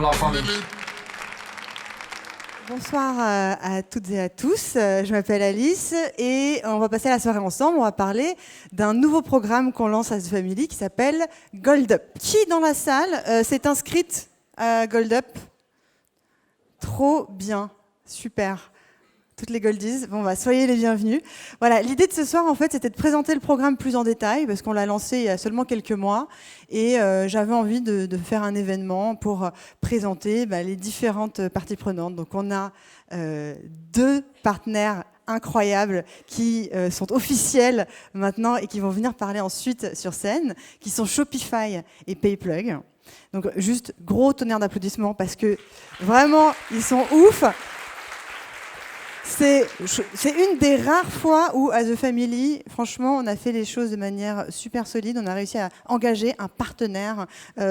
la famille. Bonsoir à toutes et à tous, je m'appelle Alice et on va passer la soirée ensemble, on va parler d'un nouveau programme qu'on lance à The Family qui s'appelle Gold Up. Qui dans la salle s'est inscrite à Gold Up? Trop bien, super. Toutes les Goldies, bon bah soyez les bienvenus. Voilà, l'idée de ce soir en fait c'était de présenter le programme plus en détail parce qu'on l'a lancé il y a seulement quelques mois et j'avais envie de faire un événement pour présenter les différentes parties prenantes. Donc on a deux partenaires incroyables qui sont officiels maintenant et qui vont venir parler ensuite sur scène, qui sont Shopify et Payplug. Donc juste gros tonnerre d'applaudissements parce que vraiment ils sont ouf. C'est une des rares fois où, à The Family, franchement, on a fait les choses de manière super solide. On a réussi à engager un partenaire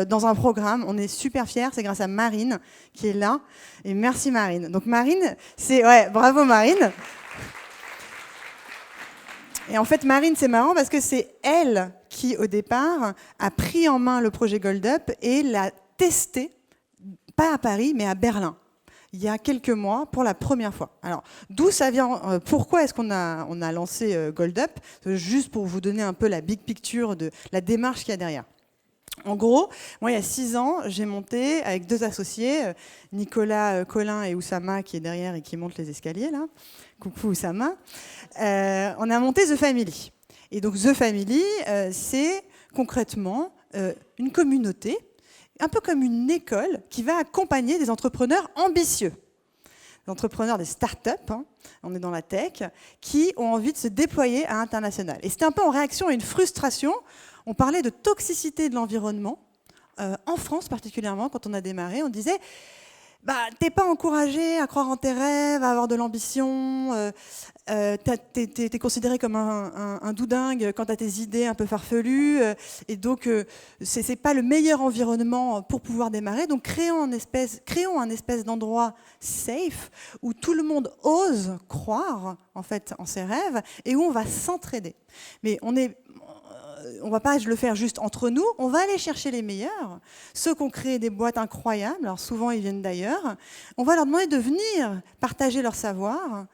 dans un programme. On est super fiers. C'est grâce à Marine qui est là. Et merci Marine. Donc Marine, bravo Marine. Et en fait, Marine, c'est marrant parce que c'est elle qui, au départ, a pris en main le projet Gold Up et l'a testé, pas à Paris, mais à Berlin. Il y a quelques mois, pour la première fois. Alors, d'où ça vient? Pourquoi est-ce qu'on a lancé Gold Up? Juste pour vous donner un peu la big picture de la démarche qu'il y a derrière. En gros, moi, il y a 6 ans, j'ai monté avec 2 associés, Nicolas Collin et Oussama, qui est derrière et qui monte les escaliers, là. Coucou Oussama. On a monté The Family. Et donc, The Family, c'est concrètement une communauté, un peu comme une école qui va accompagner des entrepreneurs ambitieux. Des entrepreneurs, des startups, on est dans la tech, qui ont envie de se déployer à l'international. Et c'était un peu en réaction à une frustration. On parlait de toxicité de l'environnement. En France particulièrement, quand on a démarré, on disait t'es pas encouragé à croire en tes rêves, à avoir de l'ambition, t'es considéré comme un doudingue quand t'as tes idées un peu farfelues, et donc c'est pas le meilleur environnement pour pouvoir démarrer. Donc créons un espèce d'endroit safe où tout le monde ose croire en fait en ses rêves et où on va s'entraider. Mais on va pas le faire juste entre nous, on va aller chercher les meilleurs, ceux qui ont créé des boîtes incroyables, alors souvent ils viennent d'ailleurs, on va leur demander de venir partager leur savoir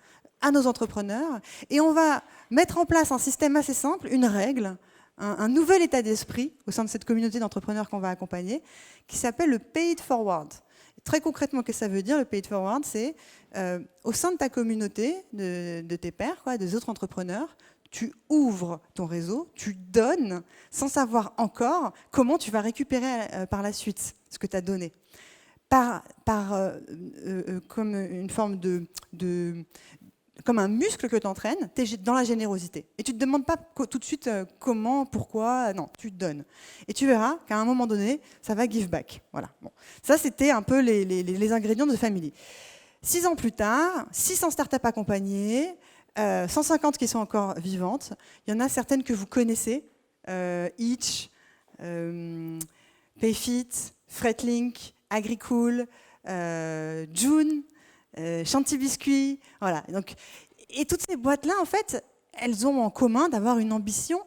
à nos entrepreneurs et on va mettre en place un système assez simple, une règle, un nouvel état d'esprit au sein de cette communauté d'entrepreneurs qu'on va accompagner, qui s'appelle le Pay It Forward. Très concrètement, qu'est-ce que ça veut dire, le Pay It Forward? C'est au sein de ta communauté, de tes pairs, des autres entrepreneurs, tu ouvres ton réseau, tu donnes sans savoir encore comment tu vas récupérer par la suite ce que tu as donné. Comme une forme comme un muscle que tu entraînes, tu es dans la générosité. Et tu ne te demandes pas tout de suite comment, pourquoi, non, tu te donnes. Et tu verras qu'à un moment donné, ça va give back. Voilà. Bon. Ça, c'était un peu les ingrédients de The Family. 6 ans plus tard, 600 startups accompagnées, 150 qui sont encore vivantes. Il y en a certaines que vous connaissez, Itch, Payfit, Fretlink, Agricool, June, Chanty Biscuit. Voilà. Donc, et toutes ces boîtes-là, en fait, elles ont en commun d'avoir une ambition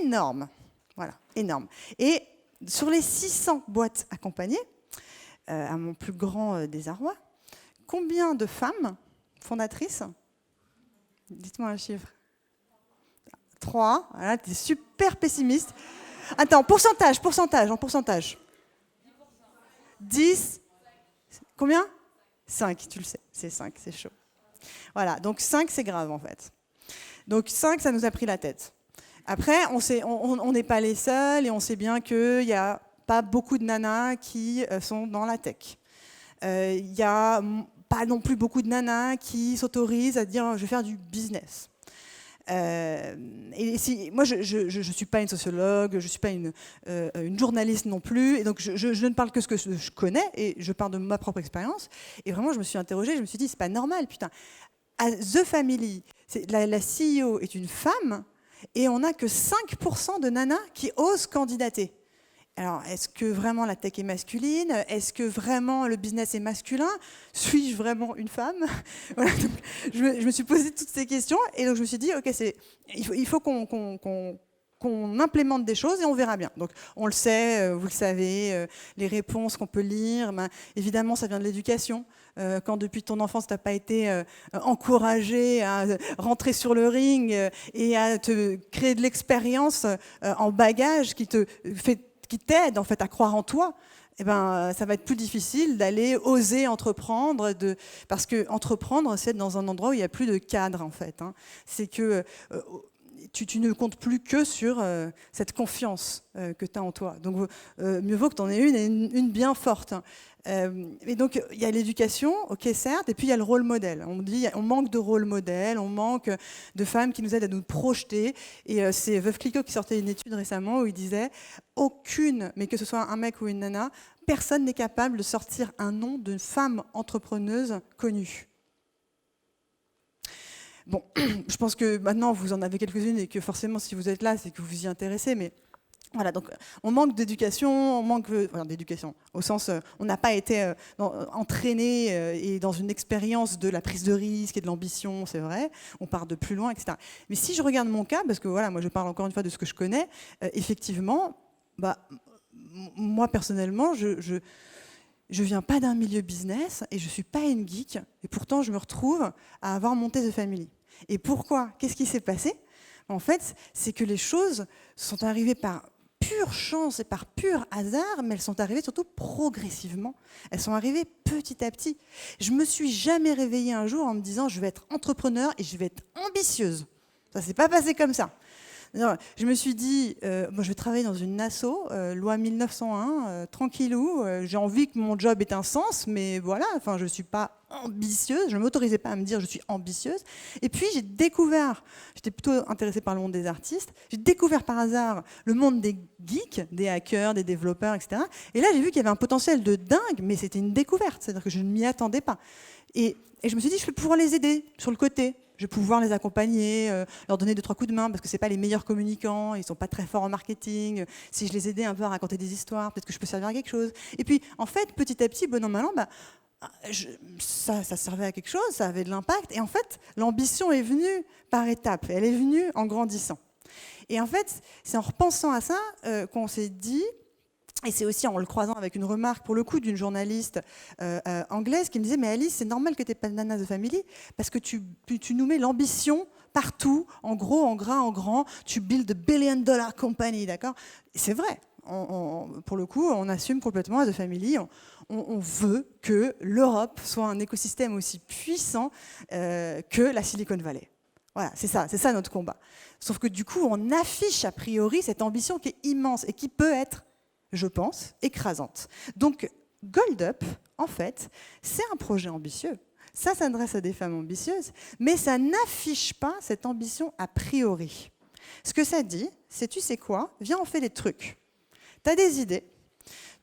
énorme. Voilà, énorme. Et sur les 600 boîtes accompagnées, à mon plus grand désarroi, combien de femmes fondatrices? Dites-moi un chiffre. 3. Voilà, tu es super pessimiste. Attends, pourcentage. 10. Combien? 5, tu le sais. C'est 5, c'est chaud. Voilà, donc 5, c'est grave en fait. Donc 5, ça nous a pris la tête. Après, on n'est pas les seuls et on sait bien qu'il n'y a pas beaucoup de nanas qui sont dans la tech. Il y a pas non plus beaucoup de nanas qui s'autorisent à dire « je vais faire du business ». Moi, je ne suis pas une sociologue, je ne suis pas une journaliste non plus, et donc je ne parle que ce que je connais, et je parle de ma propre expérience. Et vraiment, je me suis interrogée, je me suis dit, c'est pas normal, putain. À The Family, la CEO est une femme, et on n'a que 5% de nanas qui osent candidater. Alors, est-ce que vraiment la tech est masculine? Est-ce que vraiment le business est masculin? Suis-je vraiment une femme? Voilà, donc, je me suis posé toutes ces questions et donc je me suis dit, ok, il faut qu'on qu'on implémente des choses et on verra bien. Donc on le sait, vous le savez, les réponses qu'on peut lire, évidemment ça vient de l'éducation. Quand depuis ton enfance tu n'as pas été encouragé à rentrer sur le ring et à te créer de l'expérience en bagage qui t'aide en fait à croire en toi, eh ben, ça va être plus difficile d'aller oser entreprendre, parce que entreprendre, c'est être dans un endroit où il n'y a plus de cadre en fait. C'est que tu ne comptes plus que sur cette confiance que tu as en toi. Donc mieux vaut que tu en aies une bien forte. Et donc il y a l'éducation, ok certes, et puis il y a le rôle modèle. On dit on manque de rôle modèle, on manque de femmes qui nous aident à nous projeter. Et c'est Veuve Clicquot qui sortait une étude récemment où il disait aucune, mais que ce soit un mec ou une nana, personne n'est capable de sortir un nom d'une femme entrepreneuse connue. Bon, je pense que maintenant vous en avez quelques-unes et que forcément si vous êtes là, c'est que vous vous y intéressez, mais voilà, donc on manque d'éducation, on manque d'éducation, au sens on n'a pas été entraîné et dans une expérience de la prise de risque et de l'ambition, c'est vrai, on part de plus loin, etc. Mais si je regarde mon cas, parce que voilà, moi je parle encore une fois de ce que je connais, effectivement, moi personnellement, je viens pas d'un milieu business et je suis pas une geek, et pourtant je me retrouve à avoir monté The Family. Et pourquoi? Qu'est-ce qui s'est passé? En fait, c'est que les choses sont arrivées par pure chance et par pur hasard, mais elles sont arrivées surtout progressivement. Elles sont arrivées petit à petit. Je me suis jamais réveillée un jour en me disant je vais être entrepreneur et je vais être ambitieuse. Ça s'est pas passé comme ça. Non, je me suis dit, moi je vais travailler dans une asso, loi 1901, tranquillou, j'ai envie que mon job ait un sens, mais voilà, enfin je ne suis pas ambitieuse, je ne m'autorisais pas à me dire je suis ambitieuse. Et puis j'ai découvert, j'étais plutôt intéressée par le monde des artistes, j'ai découvert par hasard le monde des geeks, des hackers, des développeurs, etc. Et là j'ai vu qu'il y avait un potentiel de dingue, mais c'était une découverte, c'est-à-dire que je ne m'y attendais pas. Et je me suis dit, je vais pouvoir les aider sur le côté. Je vais pouvoir les accompagner, leur donner 2-3 coups de main, parce que ce n'est pas les meilleurs communicants, ils ne sont pas très forts en marketing. Si je les aidais un peu à raconter des histoires, peut-être que je peux servir à quelque chose. Et puis, en fait, petit à petit, bon an, mal an, ça servait à quelque chose, ça avait de l'impact. Et en fait, l'ambition est venue par étapes, elle est venue en grandissant. Et en fait, c'est en repensant à ça qu'on s'est dit... Et c'est aussi en le croisant avec une remarque, pour le coup, d'une journaliste anglaise qui me disait « Mais Alice, c'est normal que tu n'aies pas de nana de family parce que tu nous mets l'ambition partout, en gros, en gras, en grand, tu build a billion-dollar company, d'accord ?» C'est vrai. Pour le coup, on assume complètement à The Family. On veut que l'Europe soit un écosystème aussi puissant que la Silicon Valley. Voilà, c'est ça notre combat. Sauf que du coup, on affiche a priori cette ambition qui est immense et qui peut être, je pense, écrasante. Donc, Gold Up, en fait, c'est un projet ambitieux. Ça s'adresse à des femmes ambitieuses, mais ça n'affiche pas cette ambition a priori. Ce que ça dit, c'est, tu sais quoi, viens, on fait des trucs. Tu as des idées,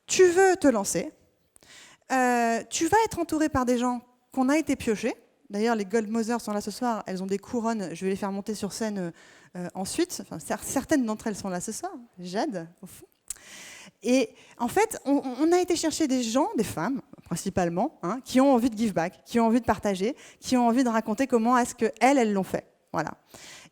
tu veux te lancer, tu vas être entouré par des gens qu'on a été piochés. D'ailleurs, les Gold Mothers sont là ce soir, elles ont des couronnes, je vais les faire monter sur scène ensuite. Enfin, certaines d'entre elles sont là ce soir, Jade, au fond. Et en fait, on a été chercher des gens, des femmes principalement, qui ont envie de give back, qui ont envie de partager, qui ont envie de raconter comment est-ce qu'elles l'ont fait. Voilà.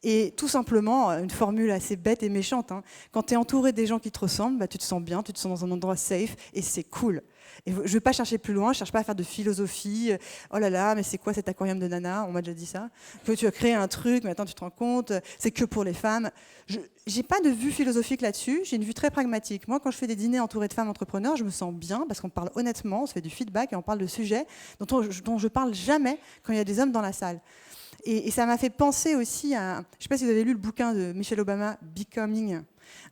Et tout simplement, une formule assez bête et méchante. Quand tu es entouré des gens qui te ressemblent, tu te sens bien, tu te sens dans un endroit safe et c'est cool. Et je ne vais pas chercher plus loin, je ne cherche pas à faire de philosophie. Oh là là, mais c'est quoi cet aquarium de nana? On m'a déjà dit ça. Que tu as créé un truc, mais attends, tu te rends compte, c'est que pour les femmes. Je n'ai pas de vue philosophique là-dessus, j'ai une vue très pragmatique. Moi, quand je fais des dîners entourés de femmes entrepreneurs, je me sens bien parce qu'on parle honnêtement, on se fait du feedback et on parle de sujets dont je ne parle jamais quand il y a des hommes dans la salle. Et ça m'a fait penser aussi à... Je ne sais pas si vous avez lu le bouquin de Michelle Obama, Becoming.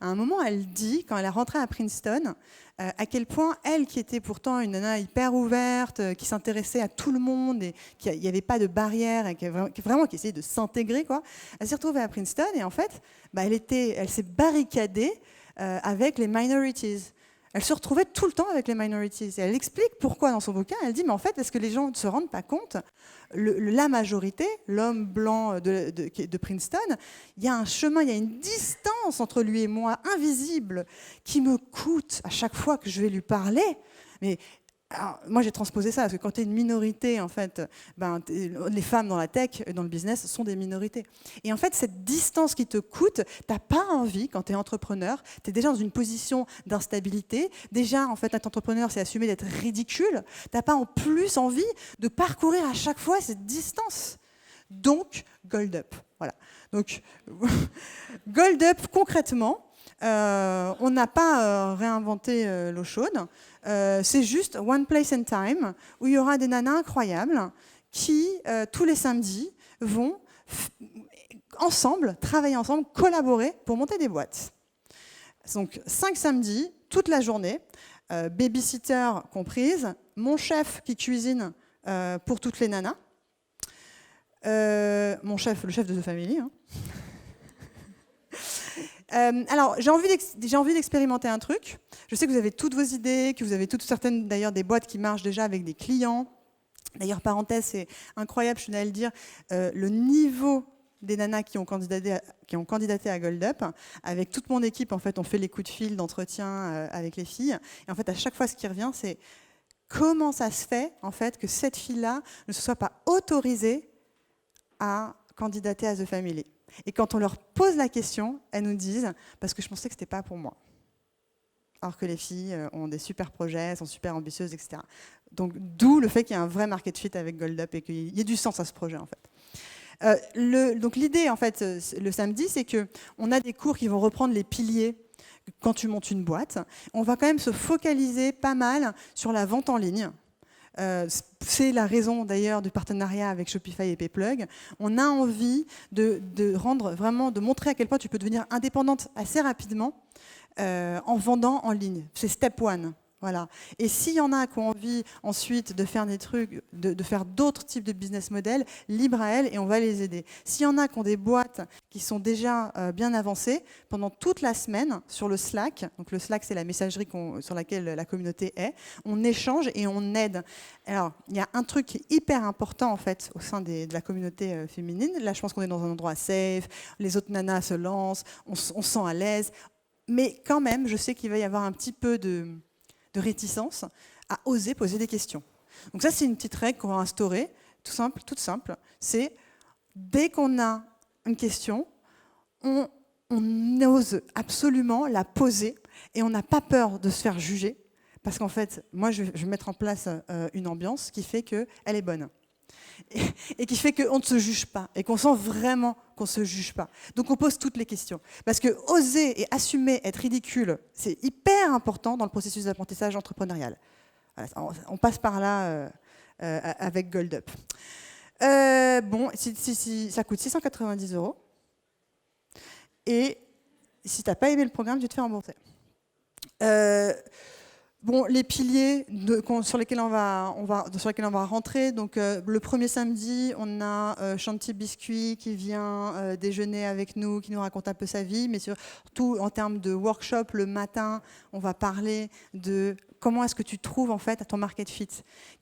À un moment, elle dit, quand elle est rentrée à Princeton, à quel point elle, qui était pourtant une nana hyper ouverte, qui s'intéressait à tout le monde, et qu'il n'y avait pas de barrière, et qui essayait de s'intégrer, quoi, elle s'est retrouvée à Princeton, et en fait, elle s'est barricadée avec les minorities. Elle se retrouvait tout le temps avec les minorities. Et elle explique pourquoi dans son bouquin. Elle dit, mais en fait, est-ce que les gens ne se rendent pas compte, la majorité, l'homme blanc de Princeton, il y a un chemin, il y a une distance entre lui et moi, invisible, qui me coûte à chaque fois que je vais lui parler. Mais Alors, moi, j'ai transposé ça, parce que quand tu es une minorité, en fait, les femmes dans la tech, dans le business, sont des minorités. Et en fait, cette distance qui te coûte, tu n'as pas envie, quand tu es entrepreneur, tu es déjà dans une position d'instabilité. Déjà, en fait, être entrepreneur, c'est assumer d'être ridicule. Tu n'as pas en plus envie de parcourir à chaque fois cette distance. Donc, Gold Up. Voilà. Donc, Gold Up, concrètement, on n'a pas réinventé l'eau chaude. C'est juste One Place and Time, où il y aura des nanas incroyables qui, tous les samedis, vont ensemble, travailler ensemble, collaborer pour monter des boîtes. Donc 5 samedis, toute la journée, babysitter comprise, mon chef qui cuisine pour toutes les nanas, mon chef, le chef de The Family. Hein. Alors, j'ai envie d'expérimenter un truc. Je sais que vous avez toutes vos idées, que vous avez toutes certaines, d'ailleurs, des boîtes qui marchent déjà avec des clients. D'ailleurs, parenthèse, c'est incroyable, je tenais à le dire, le niveau des nanas qui ont candidaté à Gold Up. Avec toute mon équipe, en fait, on fait les coups de fil d'entretien avec les filles. Et en fait, à chaque fois, ce qui revient, c'est comment ça se fait, en fait, que cette fille-là ne se soit pas autorisée à candidater à The Family. Et quand on leur pose la question, elles nous disent « parce que je pensais que ce n'était pas pour moi ». Alors que les filles ont des super projets, sont super ambitieuses, etc. Donc, d'où le fait qu'il y ait un vrai market fit avec Gold Up et qu'il y ait du sens à ce projet, en fait. Donc, l'idée, en fait, le samedi, c'est qu'on a des cours qui vont reprendre les piliers quand tu montes une boîte. On va quand même se focaliser pas mal sur la vente en ligne. C'est la raison d'ailleurs du partenariat avec Shopify et Payplug. On a envie de montrer à quel point tu peux devenir indépendante assez rapidement en vendant en ligne. C'est step one. Voilà. Et s'il y en a qui ont envie ensuite de faire des trucs, de faire d'autres types de business models, libre à elles et on va les aider. S'il y en a qui ont des boîtes qui sont déjà bien avancées, pendant toute la semaine sur le Slack, donc le Slack c'est la messagerie sur laquelle la communauté est, on échange et on aide. Alors il y a un truc qui est hyper important en fait au sein de la communauté féminine. Là je pense qu'on est dans un endroit safe, les autres nanas se lancent, on se sent à l'aise, mais quand même je sais qu'il va y avoir un petit peu de réticence à oser poser des questions. Donc ça, c'est une petite règle qu'on va instaurer, toute simple. C'est dès qu'on a une question, on ose absolument la poser et on n'a pas peur de se faire juger parce qu'en fait, moi, je vais mettre en place une ambiance qui fait qu'elle est bonne. Et qui fait qu'on ne se juge pas et qu'on sent vraiment qu'on ne se juge pas. Donc on pose toutes les questions. Parce que oser et assumer être ridicule, c'est hyper important dans le processus d'apprentissage entrepreneurial. Voilà, on passe par là avec Gold Up. Bon, ça coûte 690 €. Et si tu n'as pas aimé le programme, tu te fais rembourser. Bon, les piliers sur lesquels on va rentrer. Donc, le premier samedi, on a Chanty Biscuit qui vient déjeuner avec nous, qui nous raconte un peu sa vie, mais surtout en termes de workshop, le matin, on va parler de comment est-ce que tu trouves en fait ton market fit,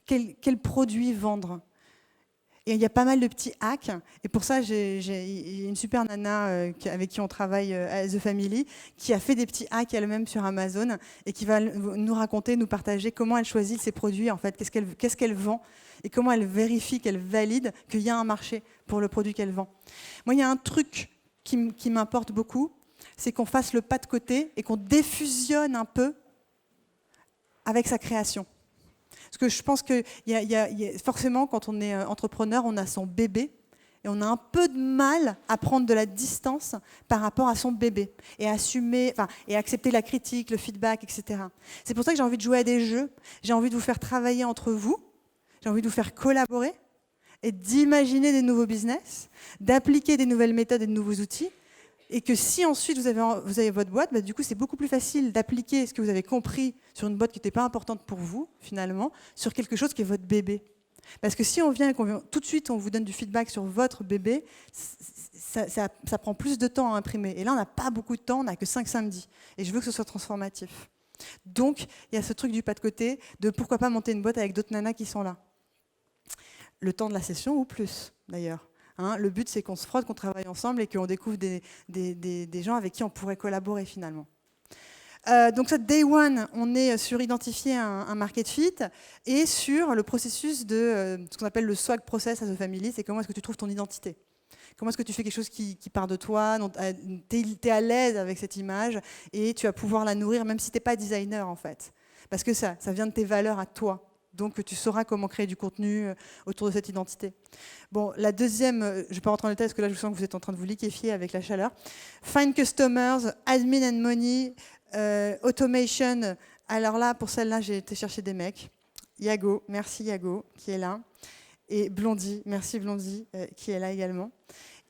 quel produit vendre. Et il y a pas mal de petits hacks. Et pour ça, j'ai une super nana avec qui on travaille à The Family, qui a fait des petits hacks elle-même sur Amazon et qui va nous raconter, nous partager comment elle choisit ses produits, en fait, qu'est-ce qu'elle vend et comment elle vérifie, qu'elle valide qu'il y a un marché pour le produit qu'elle vend. Moi, il y a un truc qui m'importe beaucoup, c'est qu'on fasse le pas de côté et qu'on défusionne un peu avec sa création. Parce que je pense que forcément, quand on est entrepreneur, on a son bébé et on a un peu de mal à prendre de la distance par rapport à son bébé et assumer, et accepter la critique, le feedback, etc. C'est pour ça que j'ai envie de jouer à des jeux, j'ai envie de vous faire travailler entre vous, j'ai envie de vous faire collaborer et d'imaginer des nouveaux business, d'appliquer des nouvelles méthodes et de nouveaux outils. Et que si ensuite vous avez votre boîte, du coup c'est beaucoup plus facile d'appliquer ce que vous avez compris sur une boîte qui n'était pas importante pour vous, finalement, sur quelque chose qui est votre bébé. Parce que si on vient et tout de suite on vous donne du feedback sur votre bébé, ça prend plus de temps à imprimer. Et là on n'a pas beaucoup de temps, on n'a que 5 samedis. Et je veux que ce soit transformatif. Donc il y a ce truc du pas de côté, de pourquoi pas monter une boîte avec d'autres nanas qui sont là. Le temps de la session ou plus, d'ailleurs. Le but, c'est qu'on se frotte, qu'on travaille ensemble et qu'on découvre des gens avec qui on pourrait collaborer finalement. Donc, ça, Day One, on est sur identifier un market fit et sur le processus de ce qu'on appelle le swag process as a family, c'est comment est-ce que tu trouves ton identité. Comment est-ce que tu fais quelque chose qui part de toi, tu es à l'aise avec cette image et tu vas pouvoir la nourrir même si tu n'es pas designer en fait. Parce que ça vient de tes valeurs à toi. Donc tu sauras comment créer du contenu autour de cette identité. Bon, la deuxième, je ne vais pas rentrer dans le détail parce que là je sens que vous êtes en train de vous liquéfier avec la chaleur. Find customers, admin and money, automation. Alors là, pour celle-là, j'ai été chercher des mecs. Yago, merci Yago, qui est là. Et Blondie, merci Blondie, qui est là également.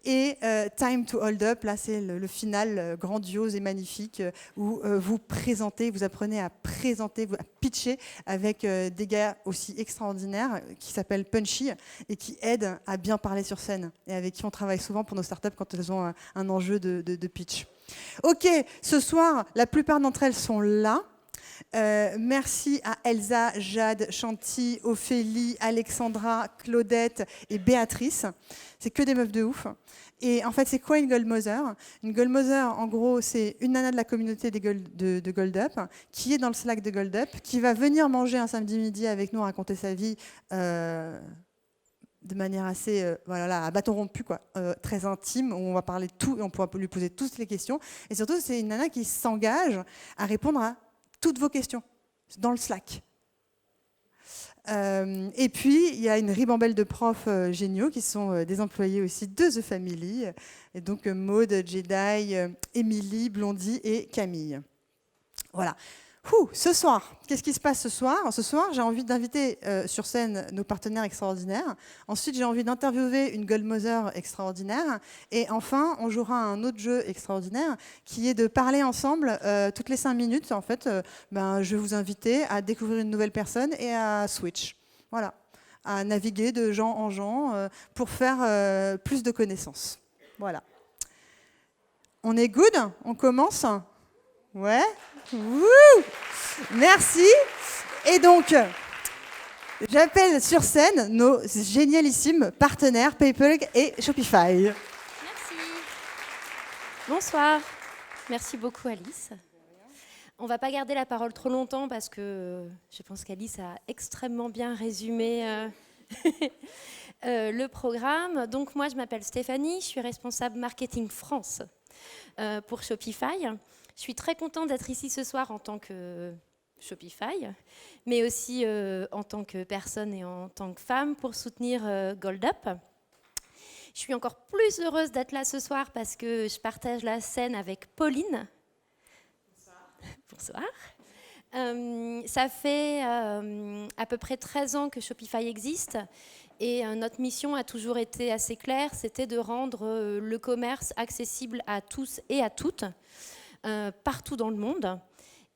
Et Time to Hold Up, là c'est le final grandiose et magnifique où vous présentez, vous apprenez à présenter, à pitcher avec des gars aussi extraordinaires qui s'appellent Punchy et qui aident à bien parler sur scène et avec qui on travaille souvent pour nos startups quand elles ont un enjeu de pitch. Ok, ce soir, la plupart d'entre elles sont là. Merci à Elsa, Jade, Chanty, Ophélie, Alexandra, Claudette et Béatrice. C'est que des meufs de ouf. Et en fait, c'est quoi une Gold Mother ? Une Gold Mother, en gros, c'est une nana de la communauté de Gold Up qui est dans le Slack de Gold Up, qui va venir manger un samedi midi avec nous, raconter sa vie de manière assez, voilà, à bâton rompu, quoi, très intime, où on va parler de tout et on pourra lui poser toutes les questions. Et surtout, c'est une nana qui s'engage à répondre à toutes vos questions dans le Slack. Et puis, il y a une ribambelle de profs géniaux qui sont des employés aussi de The Family. Et donc, Maud, Jedi, Émilie, Blondie et Camille. Voilà. Ce soir, qu'est-ce qui se passe ce soir ? Ce soir, j'ai envie d'inviter sur scène nos partenaires extraordinaires. Ensuite, j'ai envie d'interviewer une Gold Mother extraordinaire. Et enfin, on jouera un autre jeu extraordinaire qui est de parler ensemble toutes les 5 minutes. En fait, je vais vous inviter à découvrir une nouvelle personne et à switch. Voilà, à naviguer de gens en gens pour faire plus de connaissances. Voilà. On est good ? On commence ? Ouais. Wouh, merci. Et donc, j'appelle sur scène nos génialissimes partenaires PayPlug et Shopify. Merci. Bonsoir. Merci beaucoup, Alice. On ne va pas garder la parole trop longtemps parce que je pense qu'Alice a extrêmement bien résumé le programme. Donc, moi, je m'appelle Stéphanie, je suis responsable marketing France pour Shopify. Je suis très contente d'être ici ce soir en tant que Shopify, mais aussi en tant que personne et en tant que femme pour soutenir Gold Up. Je suis encore plus heureuse d'être là ce soir parce que je partage la scène avec Pauline. Bonsoir. Bonsoir. Ça fait à peu près 13 ans que Shopify existe et notre mission a toujours été assez claire, c'était de rendre le commerce accessible à tous et à toutes. Partout dans le monde.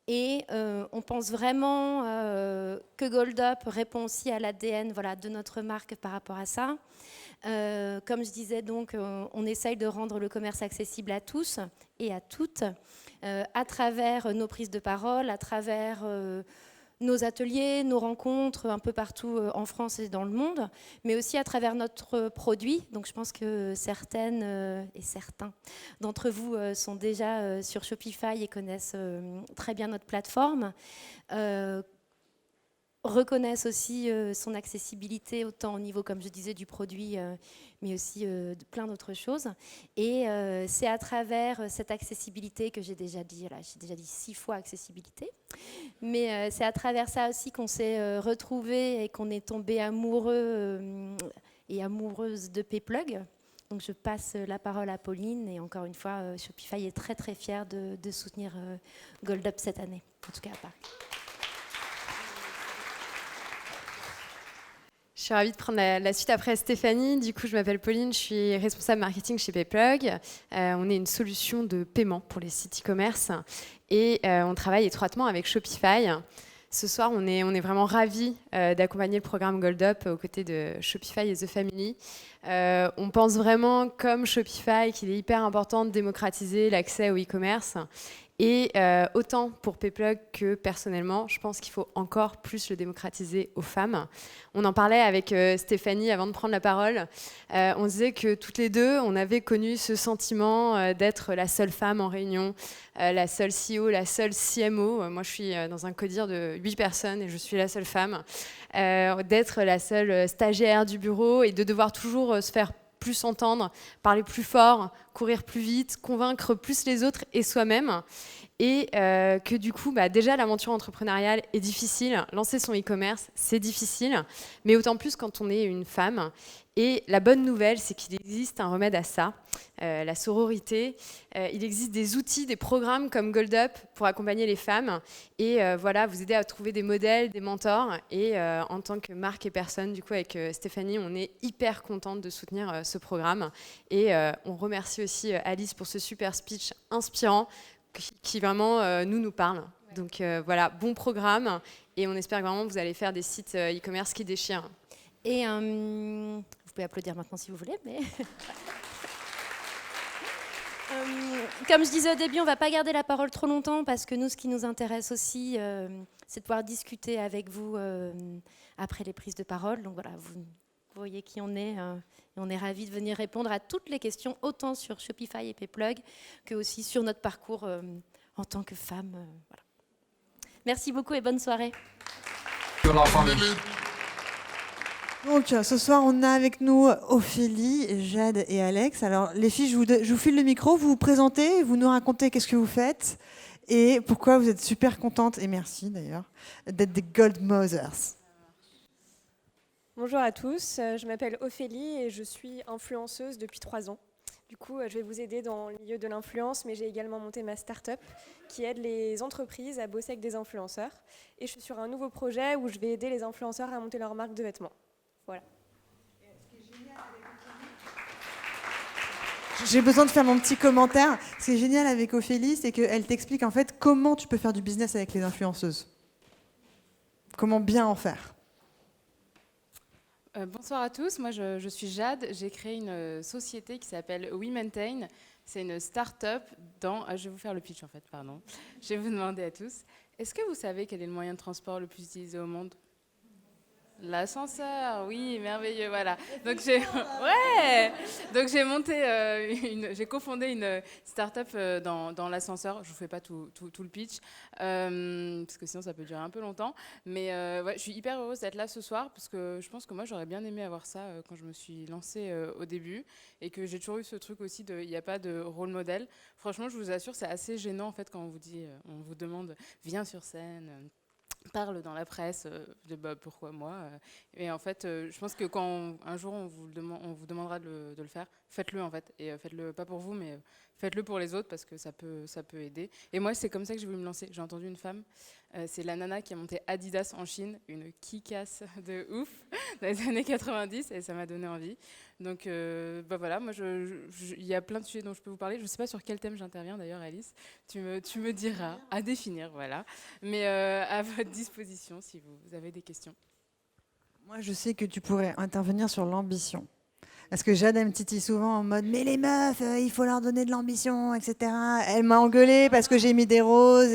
Et on pense vraiment que Gold Up répond aussi à l'ADN de notre marque par rapport à ça. Comme je disais, donc, on essaye de rendre le commerce accessible à tous et à toutes à travers nos prises de parole, à travers nos ateliers, nos rencontres un peu partout en France et dans le monde, mais aussi à travers notre produit. Donc je pense que certaines et certains d'entre vous sont déjà sur Shopify et connaissent très bien notre plateforme. Reconnaissent aussi son accessibilité, autant au niveau, comme je disais, du produit, mais aussi de plein d'autres choses. Et c'est à travers cette accessibilité que j'ai déjà dit 6 fois accessibilité, mais c'est à travers ça aussi qu'on s'est retrouvés et qu'on est tombé amoureux et amoureuse de PayPlug. Donc je passe la parole à Pauline et encore une fois, Shopify est très très fier de soutenir Gold Up cette année, en tout cas à Paris. Je suis ravie de prendre la suite après Stéphanie. Du coup, je m'appelle Pauline, je suis responsable marketing chez PayPlug. On est une solution de paiement pour les sites e-commerce et on travaille étroitement avec Shopify. Ce soir, on est vraiment ravis d'accompagner le programme Gold Up aux côtés de Shopify et The Family. On pense vraiment, comme Shopify, qu'il est hyper important de démocratiser l'accès au e-commerce. Et autant pour Payplug que personnellement, je pense qu'il faut encore plus le démocratiser aux femmes. On en parlait avec Stéphanie avant de prendre la parole. On disait que toutes les deux, on avait connu ce sentiment d'être la seule femme en réunion, la seule CEO, la seule CMO. Moi, je suis dans un codir de 8 personnes et je suis la seule femme. D'être la seule stagiaire du bureau et de devoir toujours se faire plus entendre, parler plus fort, courir plus vite, convaincre plus les autres et soi-même. Et que du coup, déjà, l'aventure entrepreneuriale est difficile. Lancer son e-commerce, c'est difficile, mais autant plus quand on est une femme. Et la bonne nouvelle, c'est qu'il existe un remède à ça, la sororité. Il existe des outils, des programmes comme Gold Up pour accompagner les femmes et voilà, vous aider à trouver des modèles, des mentors. Et en tant que marque et personne, du coup, avec Stéphanie, on est hyper contente de soutenir ce programme. Et on remercie aussi Alice pour ce super speech inspirant qui vraiment nous parle. Donc voilà, bon programme et on espère vraiment que vous allez faire des sites e-commerce qui déchirent. Et vous pouvez applaudir maintenant si vous voulez, mais comme je disais au début, on ne va pas garder la parole trop longtemps parce que nous, ce qui nous intéresse aussi, c'est de pouvoir discuter avec vous après les prises de parole. Donc voilà, vous voyez qui on est. Et on est ravis de venir répondre à toutes les questions, autant sur Shopify et Payplug que aussi sur notre parcours en tant que femme. Voilà. Merci beaucoup et bonne soirée. Donc ce soir, on a avec nous Ophélie, Jade et Alex. Alors les filles, je vous file le micro, vous vous présentez, vous nous racontez qu'est-ce que vous faites et pourquoi vous êtes super contentes, et merci d'ailleurs, d'être des Gold Mothers. Bonjour à tous, je m'appelle Ophélie et je suis influenceuse depuis 3 ans. Du coup, je vais vous aider dans le milieu de l'influence, mais j'ai également monté ma start-up qui aide les entreprises à bosser avec des influenceurs. Et je suis sur un nouveau projet où je vais aider les influenceurs à monter leur marque de vêtements. Voilà. J'ai besoin de faire mon petit commentaire. Ce qui est génial avec Ophélie, c'est qu'elle t'explique en fait comment tu peux faire du business avec les influenceuses. Comment bien en faire. Bonsoir à tous, moi je suis Jade, j'ai créé une société qui s'appelle WeMaintain. C'est une start-up dans... je vais vous faire le pitch en fait, pardon. Je vais vous demander à tous, est-ce que vous savez quel est le moyen de transport le plus utilisé au monde ? L'ascenseur, oui, merveilleux, voilà. Donc j'ai monté, j'ai cofondé une start-up dans l'ascenseur. Je vous fais pas tout le pitch parce que sinon ça peut durer un peu longtemps. Mais je suis hyper heureuse d'être là ce soir parce que je pense que moi j'aurais bien aimé avoir ça quand je me suis lancée au début et que j'ai toujours eu ce truc aussi de il n'y a pas de rôle modèle. Franchement, je vous assure, c'est assez gênant en fait quand on vous dit, on vous demande viens sur scène. Parle dans la presse de pourquoi moi et en fait je pense que quand un jour on vous demandera de le faire, faites-le en fait et faites-le pas pour vous mais faites-le pour les autres parce que ça peut aider. Et moi c'est comme ça que j'ai voulu me lancer. J'ai entendu une femme, c'est la nana qui a monté Adidas en Chine, une kick-ass de ouf dans les années 90 et ça m'a donné envie. Donc voilà, moi il y a plein de sujets dont je peux vous parler. Je ne sais pas sur quel thème j'interviens d'ailleurs, Alice. Tu me diras à définir, voilà. Mais à votre disposition si vous avez des questions. Moi, je sais que tu pourrais intervenir sur l'ambition. Parce que Jade, elle me titille souvent en mode « Mais les meufs, il faut leur donner de l'ambition, etc. » Elle m'a engueulée parce que j'ai mis des roses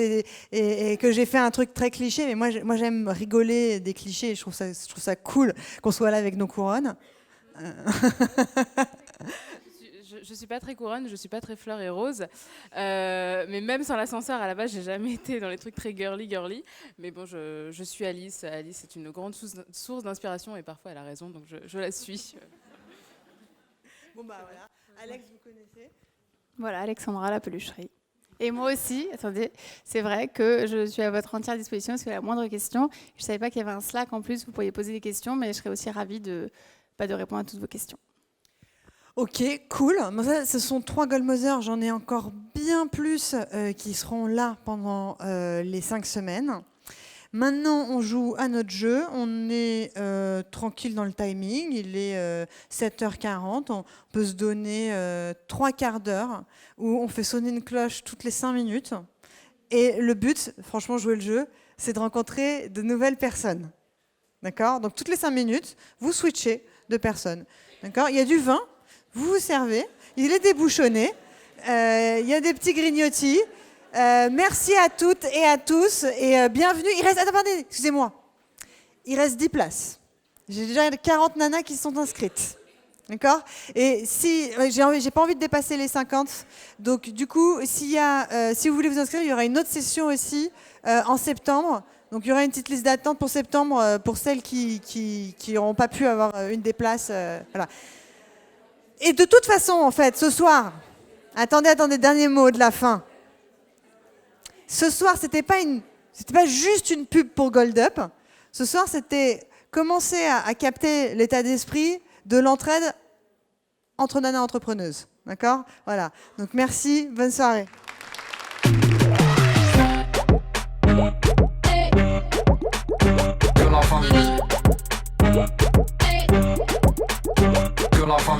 et que j'ai fait un truc très cliché. Mais moi j'aime rigoler des clichés. Je trouve ça cool qu'on soit là avec nos couronnes. Je suis pas très couronne, je suis pas très fleur et rose, mais même sans l'ascenseur à la base j'ai jamais été dans les trucs très girly, mais bon je suis Alice. Alice est une grande source d'inspiration et parfois elle a raison donc je la suis. Bon bah voilà, Alex vous connaissez ? Voilà, Alexandra la pelucherie. Et moi aussi, attendez, c'est vrai que je suis à votre entière disposition parce que la moindre question, je savais pas qu'il y avait un Slack en plus, vous pourriez poser des questions, mais je serais aussi ravie de répondre à toutes vos questions. Ok, cool. Bon, ça, ce sont 3 Gold Mothers. J'en ai encore bien plus qui seront là pendant les 5 semaines. Maintenant, on joue à notre jeu. On est tranquille dans le timing. Il est 7h40. On peut se donner 3 quarts d'heure où on fait sonner une cloche toutes les 5 minutes. Et le but, franchement, jouer le jeu, c'est de rencontrer de nouvelles personnes. D'accord ? Donc, toutes les 5 minutes, vous switchez de personnes. D'accord ? Il y a du vin. Vous vous servez, il est débouchonné, il y a des petits grignotis, Merci à toutes et à tous et bienvenue. Il reste, attendez, excusez-moi. Il reste 10 places. J'ai déjà 40 nanas qui sont inscrites. D'accord? Et si j'ai pas envie de dépasser les 50, donc du coup, si vous voulez vous inscrire, il y aura une autre session aussi en septembre. Donc il y aura une petite liste d'attente pour septembre pour celles qui n'auront pas pu avoir une des places. Voilà. Et de toute façon, en fait, ce soir, attendez, dernier mot de la fin. Ce soir, c'était pas juste une pub pour Gold Up. Ce soir, c'était commencer à capter l'état d'esprit de l'entraide entre nanas entrepreneuses. D'accord? Voilà. Donc merci, bonne soirée. Que l'enfant